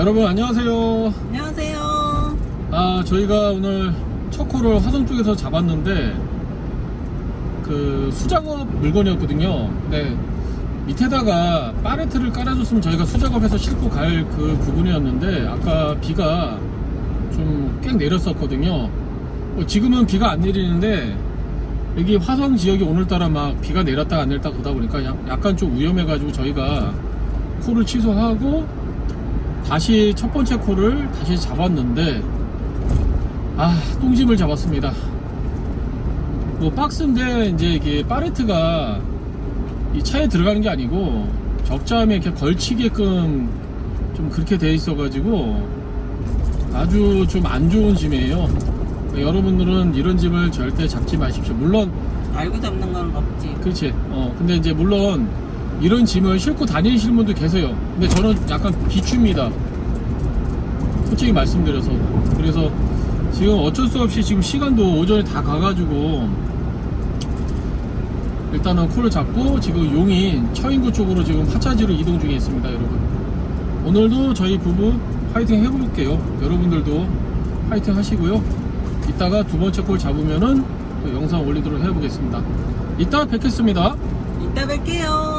여러분 안녕하세요. 안녕하세요. 저희가 오늘 첫 콜을 화성 쪽에서 잡았는데 그 수작업 물건이었거든요. 근데 밑에다가 파레트를 깔아줬으면 저희가 수작업해서 싣고 갈 그 부분이었는데 아까 비가 좀 꽤 내렸었거든요. 지금은 비가 안 내리는데 여기 화성 지역이 오늘따라 막 비가 내렸다 안 내렸다 그러다 보니까 약간 좀 위험해가지고 저희가 콜을 취소하고 다시 첫 번째 콜을 다시 잡았는데 똥짐을 잡았습니다. 뭐 박스인데 이제 이게 파레트가 이 차에 들어가는 게 아니고 적자함에 이렇게 걸치게끔 좀 그렇게 돼 있어 가지고 아주 좀 안 좋은 짐이에요. 여러분들은 이런 짐을 절대 잡지 마십시오. 물론 알고 잡는 건 없지. 그렇지. 근데 이제 물론 이런 짐을 싣고 다니시는 분도 계세요. 근데 저는 약간 비추입니다. 솔직히 말씀드려서. 그래서 지금 어쩔 수 없이 지금 시간도 오전에 다 가가지고 일단은 콜을 잡고 지금 용인 처인구 쪽으로 지금 하차지로 이동 중에 있습니다. 여러분 오늘도 저희 부부 파이팅 해볼게요. 여러분들도 파이팅 하시고요. 이따가 두 번째 콜 잡으면은 영상 올리도록 해보겠습니다. 이따 뵙겠습니다. 이따 뵐게요.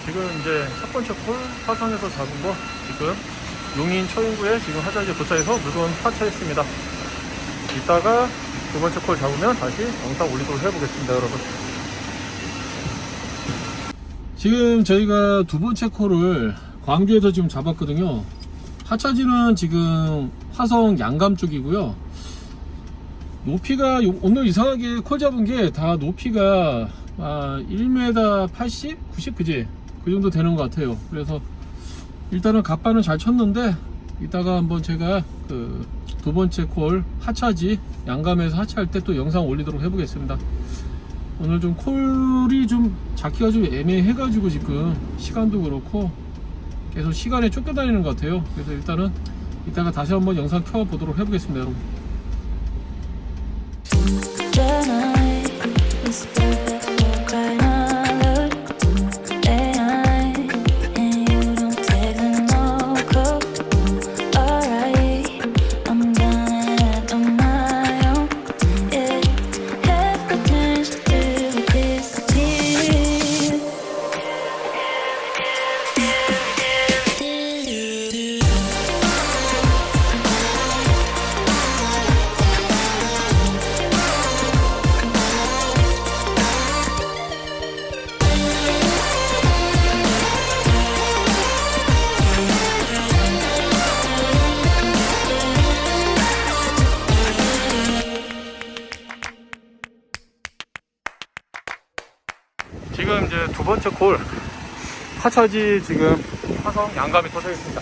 지금 이제 첫 번째 콜 화성에서 잡은 거 지금 용인 처인구에 지금 하자지에 도착해서 물건 하차했습니다. 이따가 두 번째 콜 잡으면 다시 영상 올리도록 해보겠습니다. 여러분 지금 저희가 두 번째 콜을 광주에서 지금 잡았거든요. 하차지는 지금 화성 양감 쪽이고요. 높이가 오늘 이상하게 콜 잡은 게 다 높이가 1m 80? 90? 그지? 그 정도 되는 것 같아요. 그래서 일단은 갓바는 잘 쳤는데 이따가 한번 제가 그 두 번째 콜 하차지 양감에서 하차할 때 또 영상 올리도록 해보겠습니다. 오늘 좀 콜이 좀 잡기가 좀 애매해 가지고 지금 시간도 그렇고 계속 시간에 쫓겨다니는 것 같아요. 그래서 일단은 이따가 다시 한번 영상 켜보도록 해보겠습니다. 여러분 지금 이제 두 번째 콜 하차지 지금 화성 양감에 도착했습니다.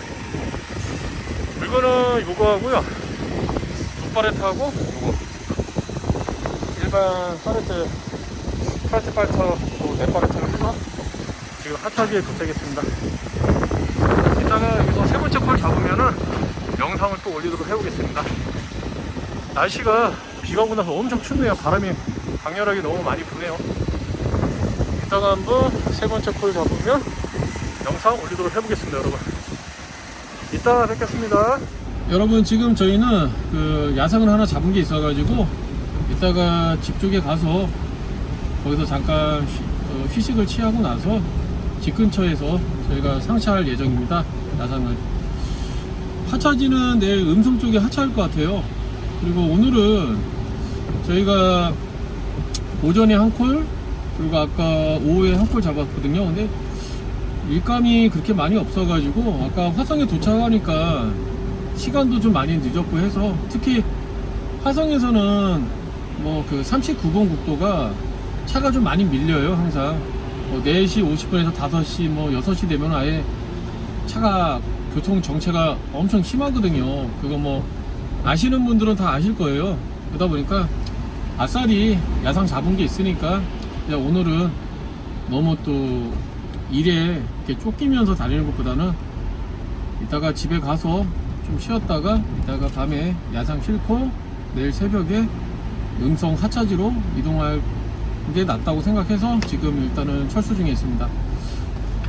물건은 요거 하고요. 룩바레트하고 요거 일반 파레트 팔터 네 파레트를 해서 지금 하차지에 도착했습니다. 이따가 여기서 세 번째 콜 잡으면은 영상을 또 올리도록 해보겠습니다. 날씨가 비가 오고 나서 엄청 춥네요. 바람이 강렬하게 너무 많이 부네요. 이따가 한번 세 번째 콜 잡으면 영상 올리도록 해보겠습니다. 여러분 이따 뵙겠습니다. 여러분 지금 저희는 그 야상을 하나 잡은 게 있어 가지고 이따가 집 쪽에 가서 거기서 잠깐 휴식을 취하고 나서 집 근처에서 저희가 상차할 예정입니다. 야상을. 하차지는 내일 음성 쪽에 하차할 것 같아요. 그리고 오늘은 저희가 오전에 한 콜, 그리고 아까 오후에 한 콜 잡았거든요. 근데 일감이 그렇게 많이 없어가지고 아까 화성에 도착하니까 시간도 좀 많이 늦었고 해서, 특히 화성에서는 뭐 그 39번 국도가 차가 좀 많이 밀려요. 항상 뭐 4시 50분에서 5시 뭐 6시 되면 아예 차가 교통 정체가 엄청 심하거든요. 그거 뭐 아시는 분들은 다 아실 거예요. 그러다 보니까 아싸리 야상 잡은 게 있으니까 그냥 오늘은 너무 또 일에 이렇게 쫓기면서 다니는 것보다는 이따가 집에 가서 좀 쉬었다가 이따가 밤에 야상 싣고 내일 새벽에 음성 하차지로 이동할 게 낫다고 생각해서 지금 일단은 철수 중에 있습니다.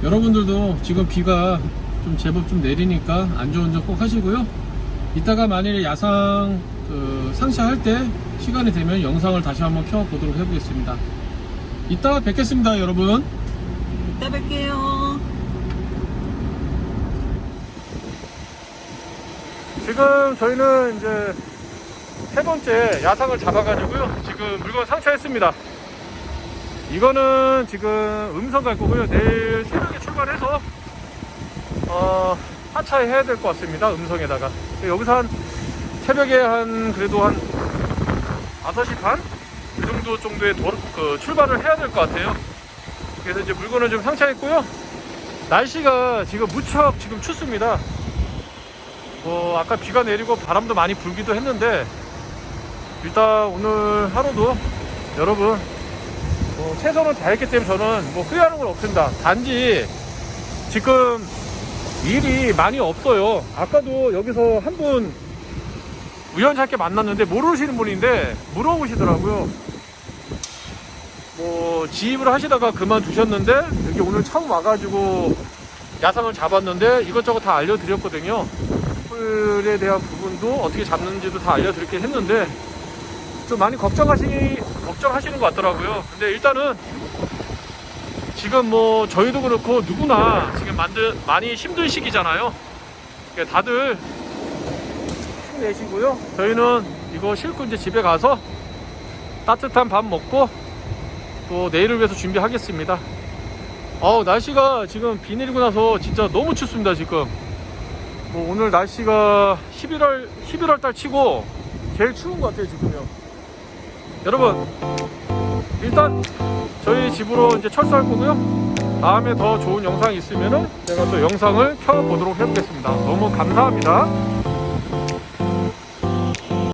여러분들도 지금 비가 좀 제법 좀 내리니까 안전운전 꼭 하시고요. 이따가 만일에 야상 상차할 때 시간이 되면 영상을 다시 한번 펴보도록 해보겠습니다. 이따 뵙겠습니다, 여러분. 이따 뵐게요. 지금 저희는 이제 세 번째 야상을 잡아가지고요. 지금 물건 상차했습니다. 이거는 지금 음성 갈 거고요. 내일 새벽에 출발해서 하차해야 될 것 같습니다. 음성에다가 여기서 한 새벽에 그래도 한 5시 반? 그 정도의 출발을 해야 될 것 같아요. 그래서 이제 물건을 좀 상차했고요. 날씨가 지금 무척 지금 춥습니다. 아까 비가 내리고 바람도 많이 불기도 했는데, 일단 오늘 하루도 여러분 최선을 다했기 때문에 저는 뭐 후회하는 건 없습니다. 단지 지금 일이 많이 없어요. 아까도 여기서 한 분 우연찮게 만났는데 모르시는 분인데 물어보시더라고요. 뭐 지입을 하시다가 그만두셨는데 여기 오늘 처음 와가지고 야상을 잡았는데 이것저것 다 알려드렸거든요. 풀에 대한 부분도 어떻게 잡는지도 다 알려드리긴 했는데 좀 많이 걱정하시는 것 같더라고요. 근데 일단은 지금 뭐 저희도 그렇고 누구나 지금 많이 힘든 시기잖아요. 다들 힘내시고요. 저희는 이거 싣고 이제 집에 가서 따뜻한 밥 먹고 또 내일을 위해서 준비하겠습니다. 날씨가 지금 비 내리고 나서 진짜 너무 춥습니다. 지금 뭐 오늘 날씨가 11월 달 치고 제일 추운 것 같아요. 지금요. 여러분 일단 저희 집으로 이제 철수할 거고요. 다음에 더 좋은 영상이 있으면은 제가 또 영상을 켜보도록 해보겠습니다. 너무 감사합니다.